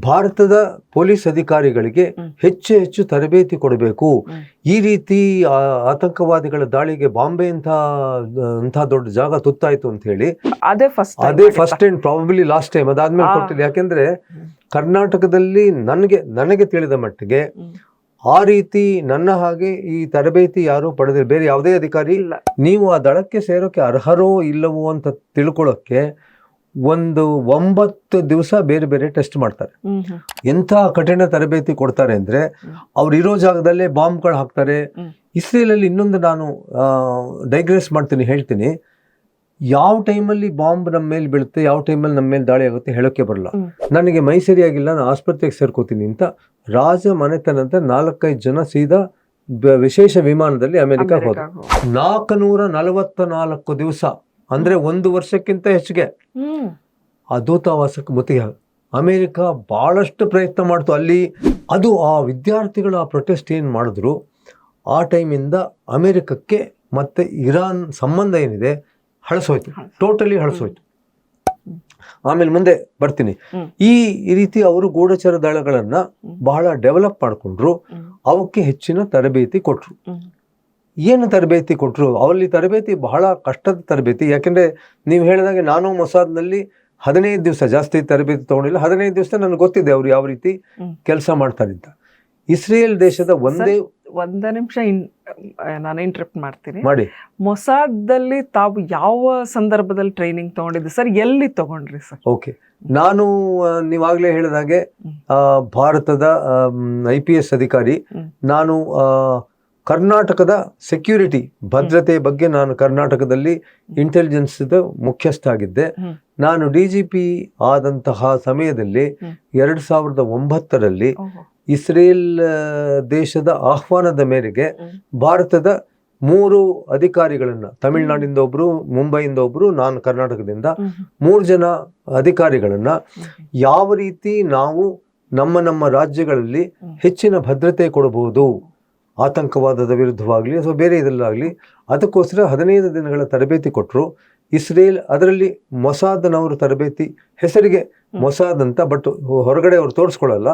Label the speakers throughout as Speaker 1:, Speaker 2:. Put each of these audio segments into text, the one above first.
Speaker 1: ಭಾರತದ ಪೊಲೀಸ್ ಅಧಿಕಾರಿಗಳಿಗೆ ಹೆಚ್ಚು ಹೆಚ್ಚು ತರಬೇತಿ ಕೊಡಬೇಕು. ಈ ರೀತಿ ಆತಂಕವಾದಿಗಳ ದಾಳಿಗೆ ಬಾಂಬೆ ಅಂತ ದೊಡ್ಡ ಜಾಗ ತುತ್ತಾಯ್ತು ಅಂತ ಹೇಳಿ ಅದೇ first and probably last time. ಅದಾದ್ಮೇಲೆ ಕೊಟ್ಟಿಲ್ಲ. ಯಾಕೆಂದ್ರೆ ಕರ್ನಾಟಕದಲ್ಲಿ ನನಗೆ ತಿಳಿದ ಮಟ್ಟಿಗೆ ಆ ರೀತಿ ನನ್ನ ಹಾಗೆ ಈ ತರಬೇತಿ ಯಾರು ಪಡೆದಿಲ್ಲ. ಬೇರೆ ಯಾವುದೇ ಅಧಿಕಾರಿ ನೀವು ಆ ದಳಕ್ಕೆ ಸೇರೋಕೆ ಅರ್ಹರೋ ಇಲ್ಲವೋ ಅಂತ ತಿಳ್ಕೊಳ್ಳೋಕೆ 9 ದಿವಸ ಬೇರೆ ಬೇರೆ ಟೆಸ್ಟ್ ಮಾಡ್ತಾರೆ. ಎಂಥ ಕಠಿಣ ತರಬೇತಿ ಕೊಡ್ತಾರೆ ಅಂದ್ರೆ ಅವ್ರು ಇರೋ ಜಾಗದಲ್ಲೇ ಬಾಂಬ್ಗಳು ಹಾಕ್ತಾರೆ. ಇಸ್ರೇಲ್ ಅಲ್ಲಿ ಇನ್ನೊಂದು ನಾನು ಡೈಗ್ರೆಸ್ ಮಾಡ್ತೀನಿ, ಹೇಳ್ತೀನಿ. ಯಾವ ಟೈಮಲ್ಲಿ ಬಾಂಬ್ ನಮ್ಮ ಮೇಲೆ ಬೀಳುತ್ತೆ, ಯಾವ ಟೈಮಲ್ಲಿ ನಮ್ಮ ಮೇಲೆ ದಾಳಿ ಆಗುತ್ತೆ ಹೇಳೋಕೆ ಬರಲ್ಲ. ನನಗೆ ಮೈ ಸರಿಯಾಗಿಲ್ಲ, ನಾನು ಆಸ್ಪತ್ರೆಗೆ ಸೇರ್ಕೋತೀನಿ ಅಂತ ರಾಜ ಮನೆತನದ 4-5 ಜನ ಸೀದಾ ವಿಶೇಷ ವಿಮಾನದಲ್ಲಿ ಅಮೆರಿಕ ಹೋದ್ರು. 444 ದಿವಸ ಅಂದ್ರೆ 1 ವರ್ಷಕ್ಕಿಂತ ಹೆಚ್ಚಿಗೆ ಆ ದೂತಾವಾಸಕ್ಕೆ ಮುತ್ತಿಗೆ. ಅಮೆರಿಕ ಬಹಳಷ್ಟು ಪ್ರಯತ್ನ ಮಾಡ್ತು ಅಲ್ಲಿ. ಅದು ಆ ವಿದ್ಯಾರ್ಥಿಗಳು ಆ ಪ್ರೊಟೆಸ್ಟ್ ಏನು ಮಾಡಿದ್ರು, ಆ ಟೈಮಿಂದ ಅಮೆರಿಕಕ್ಕೆ ಮತ್ತೆ ಇರಾನ್ ಸಂಬಂಧ ಏನಿದೆ ಹಳಸೋಯ್ತು, ಟೋಟಲಿ ಹಳಸೋಯ್ತು. ಆಮೇಲೆ ಮುಂದೆ ಬರ್ತೀನಿ. ಈ ರೀತಿ ಅವರು ಗೂಢಚರ ದಳಗಳನ್ನ ಬಹಳ ಡೆವಲಪ್ ಮಾಡ್ಕೊಂಡ್ರು. ಅವಕ್ಕೆ ಹೆಚ್ಚಿನ ತರಬೇತಿ ಕೊಟ್ರು. ಏನು ತರಬೇತಿ ಕೊಟ್ರು? ಅವಲ್ಲಿ ತರಬೇತಿ ಬಹಳ ಕಷ್ಟದ ತರಬೇತಿ. ಯಾಕೆಂದ್ರೆ ನೀವು ಹೇಳಿದಾಗೆ ನಾನು ಮೊಸಾದ್ನಲ್ಲಿ 15 ದಿವಸ ಜಾಸ್ತಿ ತರಬೇತಿ ತಗೊಂಡಿಲ್ಲ. 15 ದಿವಸ ನನಗೆ ಗೊತ್ತಿದೆ ಅವ್ರು ಯಾವ ರೀತಿ ಕೆಲಸ ಮಾಡ್ತಾರೆ ಅಂತ. ಇಸ್ರೇಲ್ ದೇಶದ
Speaker 2: ಒಂದೇ ನಿಮಿಷ ನಾನು ಇಂಟರಪ್ಟ್ ಮಾಡ್ತೀನಿ. ಮಾಡಿ. ಮೊಸಾದಲ್ಲಿ ತಾವು ಯಾವ ಸಂದರ್ಭದಲ್ಲಿ ಟ್ರೈನಿಂಗ್ ತಗೊಂಡಿದ್ದೆ ಸರ್? ಎಲ್ಲಿ ತಗೊಂಡ್ರಿ ಸರ್?
Speaker 1: ಓಕೆ, ನಾನು ನೀವಾಗ್ಲೇ ಹೇಳಿದಾಗೆ ಭಾರತದ IPS ಅಧಿಕಾರಿ. ನಾನು ಕರ್ನಾಟಕದ ಸೆಕ್ಯೂರಿಟಿ ಭದ್ರತೆ ಬಗ್ಗೆ ನಾನು ಕರ್ನಾಟಕದಲ್ಲಿ ಇಂಟೆಲಿಜೆನ್ಸ್ ಮುಖ್ಯಸ್ಥ ಆಗಿದ್ದೆ. ನಾನು DGP ಆದಂತಹ ಸಮಯದಲ್ಲಿ 2009ರಲ್ಲಿ ಇಸ್ರೇಲ್ ದೇಶದ ಆಹ್ವಾನದ ಮೇರೆಗೆ ಭಾರತದ 3 ಅಧಿಕಾರಿಗಳನ್ನ, ತಮಿಳುನಾಡಿಂದ ಒಬ್ರು, ಮುಂಬೈಯಿಂದ ಒಬ್ರು, ನಾನು ಕರ್ನಾಟಕದಿಂದ 3 ಜನ ಅಧಿಕಾರಿಗಳನ್ನ ಯಾವ ರೀತಿ ನಾವು ನಮ್ಮ ರಾಜ್ಯಗಳಲ್ಲಿ ಹೆಚ್ಚಿನ ಭದ್ರತೆ ಕೊಡಬಹುದು, ಆತಂಕವಾದದ ವಿರುದ್ಧವಾಗ್ಲಿ ಅಥವಾ ಬೇರೆ ಇದರಲ್ಲಾಗ್ಲಿ, ಅದಕ್ಕೋಸ್ಕರ 15 ದಿನಗಳ ತರಬೇತಿ ಕೊಟ್ಟರು. ಇಸ್ರೇಲ್ ಅದರಲ್ಲಿ ಮೊಸಾದ್ನವರು ತರಬೇತಿ, ಹೆಸರಿಗೆ ಮೊಸಾದ್ ಅಂತ, ಬಟ್ ಹೊರಗಡೆ ಅವರು ತೋರಿಸ್ಕೊಳ್ಳಲ್ಲ.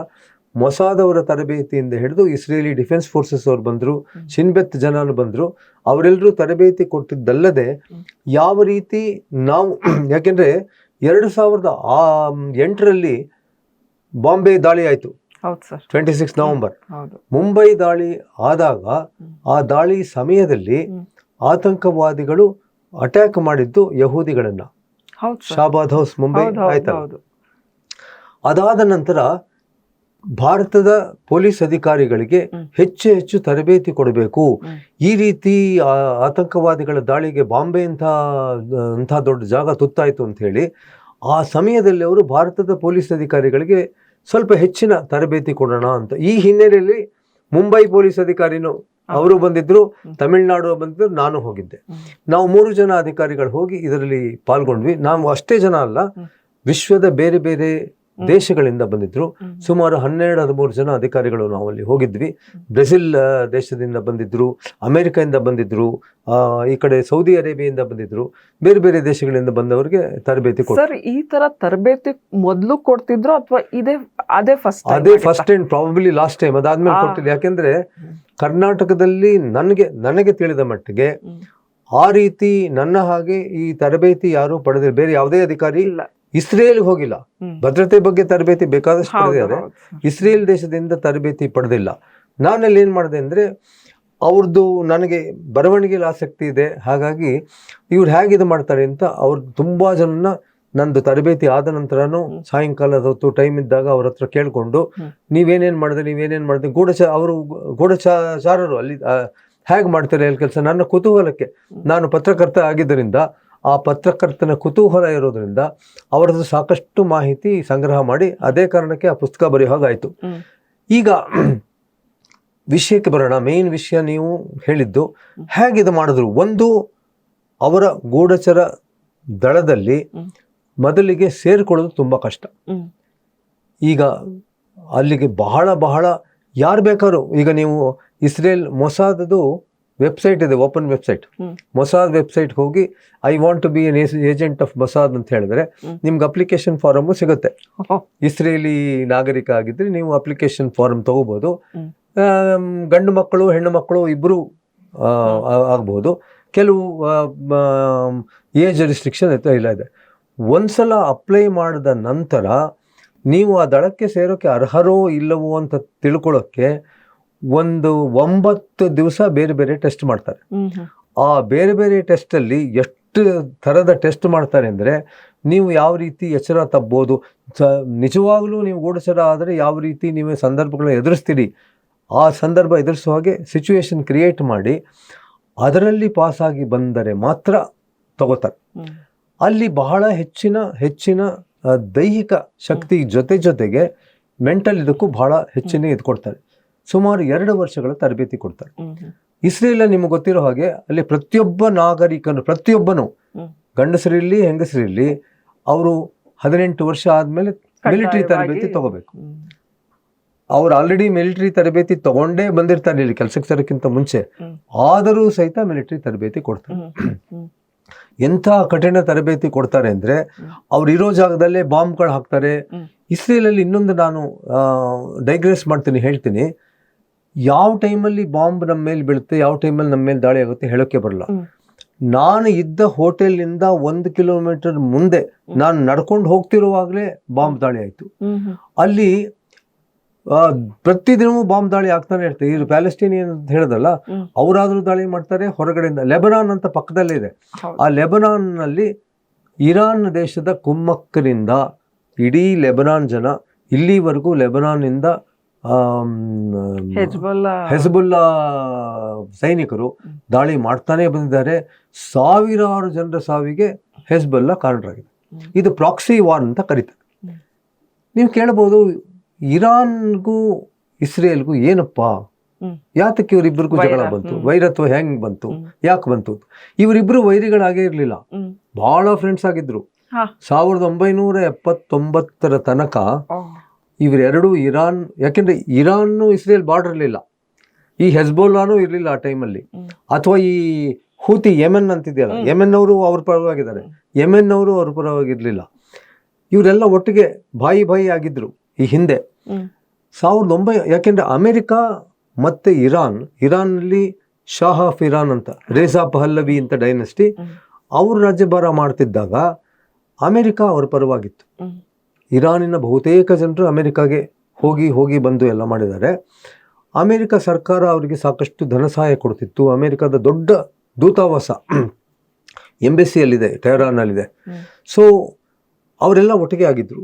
Speaker 1: ಮೊಸಾದ್ ಅವರ ತರಬೇತಿಯಿಂದ ಹಿಡಿದು ಇಸ್ರೇಲಿ ಡಿಫೆನ್ಸ್ ಫೋರ್ಸಸ್ ಅವ್ರು ಬಂದರು, ಶಿನ್ಬೆತ್ ಜನರು ಬಂದರು. ಅವರೆಲ್ಲರೂ ತರಬೇತಿ ಕೊಟ್ಟಿದ್ದಲ್ಲದೆ ಯಾವ ರೀತಿ ನಾವು, ಯಾಕೆಂದ್ರೆ 2008ರಲ್ಲಿ ಬಾಂಬೆ ದಾಳಿ ಆಯಿತು, 26 ನವೆಂಬರ್. ಮುಂಬೈ ದಾಳಿ ಆದಾಗ ಆ ದಾಳಿ ಸಮಯದಲ್ಲಿ ಆತಂಕವಾದಿಗಳು ಅಟ್ಯಾಕ್ ಮಾಡಿದ್ದು ಯಹೂದಿಗಳನ್ನ, ಶಾಬಾದ್ ಹೌಸ್ ಮುಂಬೈ ಆಯ್ತಲ್ಲ. ಅದಾದ ನಂತರ ಭಾರತದ ಪೊಲೀಸ್ ಅಧಿಕಾರಿಗಳಿಗೆ ಹೆಚ್ಚು ಹೆಚ್ಚು ತರಬೇತಿ ಕೊಡಬೇಕು. ಈ ರೀತಿ ಆತಂಕವಾದಿಗಳ ದಾಳಿಗೆ ಬಾಂಬೆ ಅಂತ ದೊಡ್ಡ ಜಾಗ ತುತ್ತಾಯ್ತು ಅಂತ ಹೇಳಿ ಆ ಸಮಯದಲ್ಲಿ ಅವರು ಭಾರತದ ಪೊಲೀಸ್ ಅಧಿಕಾರಿಗಳಿಗೆ ಸ್ವಲ್ಪ ಹೆಚ್ಚಿನ ತರಬೇತಿ ಕೊಡೋಣ ಅಂತ. ಈ ಹಿನ್ನೆಲೆಯಲ್ಲಿ ಮುಂಬೈ ಪೊಲೀಸ್ ಅಧಿಕಾರಿನೂ ಅವರು ಬಂದಿದ್ರು, ತಮಿಳುನಾಡು ಬಂದಿದ್ರು, ನಾನು ಹೋಗಿದ್ದೆ. ನಾವು 3 ಜನ ಅಧಿಕಾರಿಗಳು ಹೋಗಿ ಇದರಲ್ಲಿ ಪಾಲ್ಗೊಂಡ್ವಿ. ನಾವು ಅಷ್ಟೇ ಜನ ಅಲ್ಲ, ವಿಶ್ವದ ಬೇರೆ ಬೇರೆ ದೇಶಗಳಿಂದ ಬಂದಿದ್ರು. ಸುಮಾರು 12-13 ಜನ ಅಧಿಕಾರಿಗಳು ನಾವು ಅಲ್ಲಿ ಹೋಗಿದ್ವಿ. ಬ್ರೆಜಿಲ್ ದೇಶದಿಂದ ಬಂದಿದ್ರು, ಅಮೆರಿಕದಿಂದ ಬಂದಿದ್ರು, ಈ ಕಡೆ ಸೌದಿ ಅರೇಬಿಯಿಂದ ಬಂದಿದ್ರು, ಬೇರೆ ಬೇರೆ ದೇಶಗಳಿಂದ ಬಂದವರಿಗೆ ತರಬೇತಿ ಕೊಡ್ತಾರೆ.
Speaker 2: ಸರ್, ಈ ತರ ತರಬೇತಿ ಮೊದಲು ಕೊಡ್ತಿದ್ರು ಅಥವಾ ಅದೇ
Speaker 1: first and probably last time. ಅದಾದ್ಮೇಲೆ ಕೊಟ್ಟಿಲ್ಲ. ಯಾಕೆಂದ್ರೆ ಕರ್ನಾಟಕದಲ್ಲಿ ನನಗೆ ತಿಳಿದ ಮಟ್ಟಿಗೆ ಆ ರೀತಿ ನನ್ನ ಹಾಗೆ ಈ ತರಬೇತಿ ಯಾರು ಪಡೆದಿಲ್ಲ. ಬೇರೆ ಯಾವುದೇ ಅಧಿಕಾರಿ ಇಸ್ರೇಲ್ ಹೋಗಿಲ್ಲ. ಭದ್ರತೆ ಬಗ್ಗೆ ತರಬೇತಿ ಬೇಕಾದಷ್ಟು ಪಡೆದಿದ್ದಾರೆ. ಇಸ್ರೇಲ್ ದೇಶದಿಂದ ತರಬೇತಿ ಪಡೆದಿಲ್ಲ. ನಾನಲ್ಲಿ ಏನ್ ಮಾಡಿದೆ ಅಂದ್ರೆ, ಅವ್ರದ್ದು ನನಗೆ ಬರವಣಿಗೆಯಲ್ಲಿ ಆಸಕ್ತಿ ಇದೆ, ಹಾಗಾಗಿ ಇವ್ರು ಹೇಗಿದು ಮಾಡ್ತಾರೆ ಅಂತ ಅವ್ರು ತುಂಬಾ ಜನನ ನಂದು ತರಬೇತಿ ಆದ ನಂತರನೂ ಸಾಯಂಕಾಲದ ಹೊತ್ತು ಟೈಮ್ ಇದ್ದಾಗ ಅವ್ರ ಹತ್ರ ಕೇಳ್ಕೊಂಡು ನೀವೇನೇನ್ ಮಾಡಿದೆ ಗೂಢಚಾರರು ಅಲ್ಲಿ ಹೇಗೆ ಮಾಡ್ತಾರೆ ಅಲ್ಲಿ ಕೆಲಸ. ನನ್ನ ಕುತೂಹಲಕ್ಕೆ, ನಾನು ಪತ್ರಕರ್ತ ಆಗಿದ್ದರಿಂದ ಆ ಪತ್ರಕರ್ತನ ಕುತೂಹಲ ಇರೋದ್ರಿಂದ ಅವರದ್ದು ಸಾಕಷ್ಟು ಮಾಹಿತಿ ಸಂಗ್ರಹ ಮಾಡಿ ಅದೇ ಕಾರಣಕ್ಕೆ ಆ ಪುಸ್ತಕ ಬರೆಯೋ ಹಾಗಾಯ್ತು. ಈಗ ವಿಷಯಕ್ಕೆ ಬರೋಣ. ಮೇನ್ ವಿಷಯ ನೀವು ಹೇಳಿದ್ದು ಹೇಗಿದು ಮಾಡಿದ್ರು. ಒಂದು, ಅವರ ಗೂಢಚರ ದಳದಲ್ಲಿ ಮೊದಲಿಗೆ ಸೇರಿಕೊಳ್ಳೋದು ತುಂಬಾ ಕಷ್ಟ. ಈಗ ಅಲ್ಲಿಗೆ ಬಹಳ ಯಾರು ಬೇಕಾದ್ರು, ಈಗ ನೀವು ಇಸ್ರೇಲ್ ಮೊಸಾದದು ವೆಬ್ಸೈಟ್ ಇದೆ, ಓಪನ್ ವೆಬ್ಸೈಟ್, ಮೊಸಾದ್ ವೆಬ್ಸೈಟ್ ಹೋಗಿ I want to be an agent of Mossad ಅಂತ ಹೇಳಿದ್ರೆ ನಿಮ್ಗೆ ಅಪ್ಲಿಕೇಶನ್ ಫಾರಮ್ ಸಿಗುತ್ತೆ. ಇಸ್ರೇಲಿ ನಾಗರಿಕ ಆಗಿದ್ರೆ ನೀವು ಅಪ್ಲಿಕೇಶನ್ ಫಾರಮ್ ತಗೋಬಹುದು. ಗಂಡು ಮಕ್ಕಳು ಹೆಣ್ಣು ಮಕ್ಕಳು ಇಬ್ಬರು ಆಗ್ಬಹುದು. ಕೆಲವು ಏಜ್ ರಿಸ್ಟ್ರಿಕ್ಷನ್ ಇಲ್ಲ ಇದೆ. ಒಂದ್ಸಲ ಅಪ್ಲೈ ಮಾಡಿದ ನಂತರ ನೀವು ಆ ದಳಕ್ಕೆ ಸೇರೋಕೆ ಅರ್ಹರೋ ಇಲ್ಲವೋ ಅಂತ ತಿಳ್ಕೊಳ್ಳೋಕ್ಕೆ 9 ದಿವಸ ಬೇರೆ ಬೇರೆ ಟೆಸ್ಟ್ ಮಾಡ್ತಾರೆ. ಆ ಬೇರೆ ಬೇರೆ ಟೆಸ್ಟಲ್ಲಿ ಎಷ್ಟು ಥರದ ಟೆಸ್ಟ್ ಮಾಡ್ತಾರೆ ಅಂದರೆ ನೀವು ಯಾವ ರೀತಿ ಎಚ್ಚರ ತಪ್ಬೋದು, ನಿಜವಾಗ್ಲೂ ನೀವು ಗೂಢಚರ ಆದರೆ ಯಾವ ರೀತಿ ನೀವು ಸಂದರ್ಭಗಳನ್ನ ಎದುರಿಸ್ತೀರಿ, ಆ ಸಂದರ್ಭ ಎದುರಿಸೋ ಹಾಗೆ ಸಿಚುವೇಶನ್ ಕ್ರಿಯೇಟ್ ಮಾಡಿ ಅದರಲ್ಲಿ ಪಾಸಾಗಿ ಬಂದರೆ ಮಾತ್ರ ತಗೋತಾರೆ. ಅಲ್ಲಿ ಬಹಳ ಹೆಚ್ಚಿನ ದೈಹಿಕ ಶಕ್ತಿ ಜೊತೆಗೆ ಮೆಂಟಲ್ ಇದಕ್ಕೂ ಬಹಳ ಹೆಚ್ಚಿನ ಇದು ಕೊಡ್ತಾರೆ. ಸುಮಾರು 2 ವರ್ಷಗಳ ತರಬೇತಿ ಕೊಡ್ತಾರೆ. ಇಸ್ರೇಲ್ ನಿಮ್ಗೆ ಗೊತ್ತಿರೋ ಹಾಗೆ ಅಲ್ಲಿ ಪ್ರತಿಯೊಬ್ಬನು ಗಂಡಸರಿರ್ಲಿ ಹೆಂಗಸರಿರ್ಲಿ ಅವರು 18 ವರ್ಷ ಆದ್ಮೇಲೆ ಮಿಲಿಟರಿ ತರಬೇತಿ ತಗೋಬೇಕು. ಅವ್ರು ಆಲ್ರೆಡಿ ಮಿಲಿಟರಿ ತರಬೇತಿ ತಗೊಂಡೇ ಬಂದಿರ್ತಾರೆ ಇಲ್ಲಿ ಕೆಲಸಕ್ಕೆ ಸೇರೋಕ್ಕಿಂತ ಮುಂಚೆ, ಆದರೂ ಸಹಿತ ಮಿಲಿಟರಿ ತರಬೇತಿ ಕೊಡ್ತಾರೆ. ಎಂಥ ಕಠಿಣ ತರಬೇತಿ ಕೊಡ್ತಾರೆ ಅಂದ್ರೆ ಅವ್ರು ಇರೋ ಜಾಗದಲ್ಲೇ ಬಾಂಬ್ಗಳು ಹಾಕ್ತಾರೆ. ಇಸ್ರೇಲಲ್ಲಿ ಇನ್ನೊಂದು ನಾನು ಡೈಗ್ರೆಸ್ ಮಾಡ್ತೀನಿ, ಹೇಳ್ತೀನಿ. ಯಾವ ಟೈಮಲ್ಲಿ ಬಾಂಬ್ ನಮ್ಮ ಮೇಲೆ ಬೀಳುತ್ತೆ, ಯಾವ ಟೈಮಲ್ಲಿ ನಮ್ಮ ಮೇಲೆ ದಾಳಿ ಆಗುತ್ತೆ ಹೇಳೋಕೆ ಬರಲ್ಲ. ನಾನು ಇದ್ದ ಹೋಟೆಲ್ನಿಂದ 1 ಕಿಲೋಮೀಟರ್ ಮುಂದೆ ನಾನು ನಡ್ಕೊಂಡು ಹೋಗ್ತಿರುವಾಗಲೇ ಬಾಂಬ್ ದಾಳಿ ಆಯ್ತು. ಅಲ್ಲಿ ಪ್ರತಿದಿನವೂ ಬಾಂಬ್ ದಾಳಿ ಆಗ್ತಾನೆ ಇರ್ತದೆ. ಇದು ಪ್ಯಾಲೆಸ್ಟೀನಿಯನ್ ಅಂತ ಹೇಳೋದಲ್ಲ, ಅವರಾದ್ರೂ ದಾಳಿ ಮಾಡ್ತಾರೆ ಹೊರಗಡೆಯಿಂದ. ಲೆಬನಾನ್ ಅಂತ ಪಕ್ಕದಲ್ಲೇ ಇದೆ. ಆ ಲೆಬನಾನ್ ನಲ್ಲಿ ಇರಾನ್ ದೇಶದ ಕುಮ್ಮಕ್ಕರಿಂದ ಇಡೀ ಲೆಬನಾನ್ ಜನ ಇಲ್ಲಿವರೆಗೂ ಲೆಬನಾನ್ ಇಂದ ಹೆಜ್ಬುಲ್ಲಾ ಸೈನಿಕರು ದಾಳಿ ಮಾಡ್ತಾನೆ ಬಂದಿದ್ದಾರೆ. ಸಾವಿರಾರು ಜನರ ಸಾವಿಗೆ ಹೆಜ್ಬುಲ್ಲಾ ಕಾರಣರಾಗಿದೆ. ಇದು ಪ್ರಾಕ್ಸಿ ವಾರ್ ಅಂತ ಕರೀತಾರೆ. ನೀವು ಕೇಳಬಹುದು, ಇರಾನ್ಗೂ ಇಸ್ರೇಲ್ಗೂ ಏನಪ್ಪಾ, ಯಾತಕ್ಕೆ ಇವರಿಬ್ಬರಿಗೂ ಜಗಳ ಬಂತು, ವೈರತ್ವ ಹೆಂಗ್ ಬಂತು, ಯಾಕೆ ಬಂತು? ಇವರಿಬ್ರು ವೈರಿಗಳಾಗೇ ಇರ್ಲಿಲ್ಲ, ಬಹಳ ಫ್ರೆಂಡ್ಸ್ ಆಗಿದ್ರು. 1979 ತನಕ ಇವರೆರಡು ಇರಾನ್, ಯಾಕೆಂದ್ರೆ ಇರಾನ್ ಇಸ್ರೇಲ್ ಬಾರ್ಡರ್ ಇರಲಿಲ್ಲ, ಈ ಹೆಜ್ಬೋಲಾನು ಇರ್ಲಿಲ್ಲ ಆ ಟೈಮಲ್ಲಿ, ಅಥವಾ ಈ ಹೂತಿ ಯೆಮೆನ್ ಅಂತಿದೆಯಲ್ಲ, ಯೆಮೆನ್ ಅವರು ಅವ್ರ ಪರವಾಗಿದ್ದಾರೆ, ಯೆಮೆನ್ ಅವರು ಅವ್ರ ಪರವಾಗಿರ್ಲಿಲ್ಲ. ಇವರೆಲ್ಲ ಒಟ್ಟಿಗೆ ಬಾಯಿ ಆಗಿದ್ರು ಈ ಹಿಂದೆ. 1900, ಯಾಕೆಂದ್ರೆ ಅಮೆರಿಕ ಮತ್ತೆ ಇರಾನ್ನಲ್ಲಿ ಶಾಹ್ ಆಫ್ ಇರಾನ್ ಅಂತ, ರೇಜಾ ಪಹಲ್ಲವಿ ಅಂತ ಡೈನೆಸ್ಟಿ, ಅವರು ರಾಜ್ಯಭಾರ ಮಾಡ್ತಿದ್ದಾಗ ಅಮೆರಿಕ ಅವ್ರ ಪರವಾಗಿತ್ತು. ಇರಾನಿನ ಬಹುತೇಕ ಜನರು ಅಮೆರಿಕಾಗೆ ಹೋಗಿ ಬಂದು ಎಲ್ಲ ಮಾಡಿದ್ದಾರೆ. ಅಮೆರಿಕ ಸರ್ಕಾರ ಅವರಿಗೆ ಸಾಕಷ್ಟು ಧನ ಸಹಾಯ ಕೊಡ್ತಿತ್ತು. ಅಮೆರಿಕದ ದೊಡ್ಡ ದೂತಾವಾಸ ಎಂಬೆಸಿಯಲ್ಲಿದೆ, ಟೆಹರಾನ್ನಲ್ಲಿದೆ. ಸೊ ಅವರೆಲ್ಲ ಒಟ್ಟಿಗೆ ಆಗಿದ್ರು.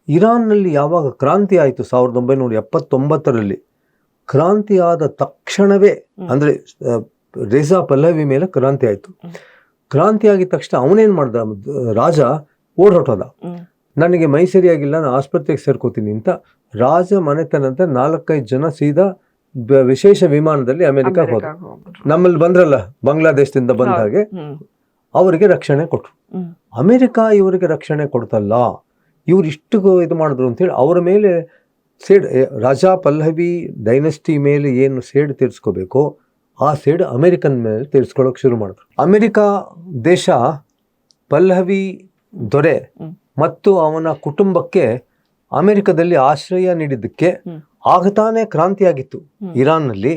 Speaker 1: ಇರಾನ್ನಲ್ಲಿ ಯಾವಾಗ ಕ್ರಾಂತಿ ಆಯಿತು 1979ರಲ್ಲಿ, ಕ್ರಾಂತಿ ಆದ ತಕ್ಷಣವೇ, ಅಂದರೆ ರೇಜಾ ಪಹಲ್ಲವಿ ಮೇಲೆ ಕ್ರಾಂತಿ ಆಯಿತು. ಕ್ರಾಂತಿ ಆಗಿದ ತಕ್ಷಣ ಅವನೇನು ಮಾಡ್ದ, ರಾಜ ಹೊರಟೋದ. ನನಗೆ ಮೈ ಸರಿಯಾಗಿಲ್ಲ, ನಾನು ಆಸ್ಪತ್ರೆಗೆ ಸೇರ್ಕೋತೀನಿ ಅಂತ ರಾಜ ಮನೆತನದ 4-5 ಜನ ಸೀದಾ ವಿಶೇಷ ವಿಮಾನದಲ್ಲಿ ಅಮೆರಿಕಕ್ಕೆ ಹೋದ. ನಮ್ಮಲ್ಲಿ ಬಂದ್ರಲ್ಲ ಬಾಂಗ್ಲಾದೇಶದಿಂದ ಬಂದ ಹಾಗೆ ಅವರಿಗೆ ರಕ್ಷಣೆ ಕೊಟ್ರು. ಅಮೆರಿಕ ಇವರಿಗೆ ರಕ್ಷಣೆ ಕೊಡ್ತಲ್ಲ, ಇವ್ರು ಇಷ್ಟು ಇದು ಮಾಡಿದ್ರು ಅಂತೇಳಿ ಅವರ ಮೇಲೆ ಸೇಡ್, ರಾಜಾ ಪಲ್ಲವಿ ಡೈನೆಸ್ಟಿ ಮೇಲೆ ಏನು ಸೇಡ್ ತೀರಿಸ್ಕೋಬೇಕೋ ಆ ಸೇಡ್ ಅಮೆರಿಕನ್ ಮೇಲೆ ತೀರಿಸ್ಕೊಳ್ಳೋಕೆ ಶುರು ಮಾಡಿದ್ರು. ಅಮೆರಿಕ ದೇಶ ಪಲ್ಲವಿ ದೊರೆ ಮತ್ತು ಅವನ ಕುಟುಂಬಕ್ಕೆ ಅಮೆರಿಕದಲ್ಲಿ ಆಶ್ರಯ ನೀಡಿದ್ದಕ್ಕೆ ಆಗತಾನೆ ಕ್ರಾಂತಿಯಾಗಿತ್ತು. ಇರಾನ್ನಲ್ಲಿ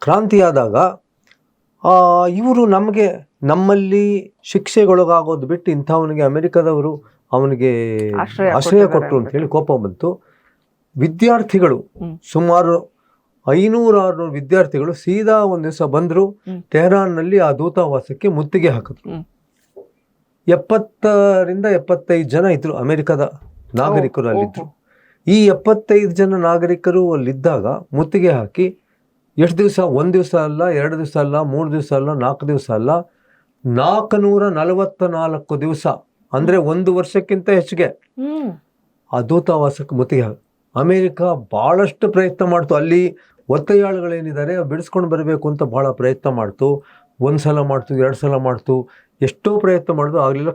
Speaker 1: ಕ್ರಾಂತಿಯಾದಾಗ ಇವರು ನಮ್ಮಲ್ಲಿ ಶಿಕ್ಷೆಗೊಳಗಾಗೋದು ಬಿಟ್ಟು ಇಂಥವನಿಗೆ ಅಮೆರಿಕದವರು ಅವನಿಗೆ ಆಶ್ರಯ ಕೊಟ್ಟರು ಅಂತ ಹೇಳಿ ಕೋಪ ಬಂತು. ವಿದ್ಯಾರ್ಥಿಗಳು ಸುಮಾರು 500-600 ವಿದ್ಯಾರ್ಥಿಗಳು ಸೀದಾ ಒಂದ್ ದಿವಸ ಬಂದ್ರು, ಟೆಹರಾನ್ನಲ್ಲಿ ಆ ದೂತಾವಾಸಕ್ಕೆ ಮುತ್ತಿಗೆ ಹಾಕಿದ್ರು. 70-75 ಜನ ಇದ್ರು ಅಮೆರಿಕದ ನಾಗರಿಕರು ಅಲ್ಲಿದ್ರು. ಈ 75 ಜನ ನಾಗರಿಕರು ಅಲ್ಲಿದ್ದಾಗ ಮುತ್ತಿಗೆ ಹಾಕಿ ಎಷ್ಟು ದಿವಸ, 1 ದಿವಸ ಅಲ್ಲ, 2 ದಿವಸ ಅಲ್ಲ, 3 ದಿವಸ ಅಲ್ಲ, 4 ದಿವಸ ಅಲ್ಲ, 444 ದಿವಸ, ಅಂದ್ರೆ 1 ವರ್ಷಕ್ಕಿಂತ ಹೆಚ್ಚಿಗೆ ಆ ದೂತಾವಾಸಕ್ಕೆ ಮುತ್ತಿಗೆ ಹಾಕಿ. ಅಮೆರಿಕ ಬಹಳಷ್ಟು ಪ್ರಯತ್ನ ಮಾಡ್ತು. ಅಲ್ಲಿ ಒತ್ತೆಯಾಳುಗಳೇನಿದ್ದಾರೆ ಬಿಡಿಸ್ಕೊಂಡು ಬರಬೇಕು ಅಂತ ಬಹಳ ಪ್ರಯತ್ನ ಮಾಡ್ತು. 1 ಸಲ ಮಾಡ್ತು, 2 ಸಲ ಮಾಡ್ತು, ಎಷ್ಟೋ ಪ್ರಯತ್ನ ಮಾಡಿದ್ರು, ಆಗಲಿಲ್ಲ.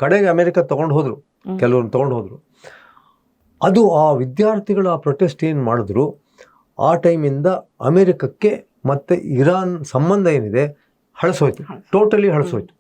Speaker 1: ಕಡೆಗೆ ಅಮೆರಿಕ ತಗೊಂಡು ಹೋದ್ರು, ಕೆಲವ್ರನ್ನ ತಗೊಂಡು ಹೋದ್ರು. ಅದು ಆ ವಿದ್ಯಾರ್ಥಿಗಳ ಆ ಪ್ರೊಟೆಸ್ಟ್ ಏನು ಮಾಡಿದ್ರು, ಆ ಟೈಮಿಂದ ಅಮೆರಿಕಕ್ಕೆ ಮತ್ತೆ ಇರಾನ್ ಸಂಬಂಧ ಏನಿದೆ ಹಳಸೋಯ್ತು, ಟೋಟಲಿ ಹಳಸೋಯ್ತು.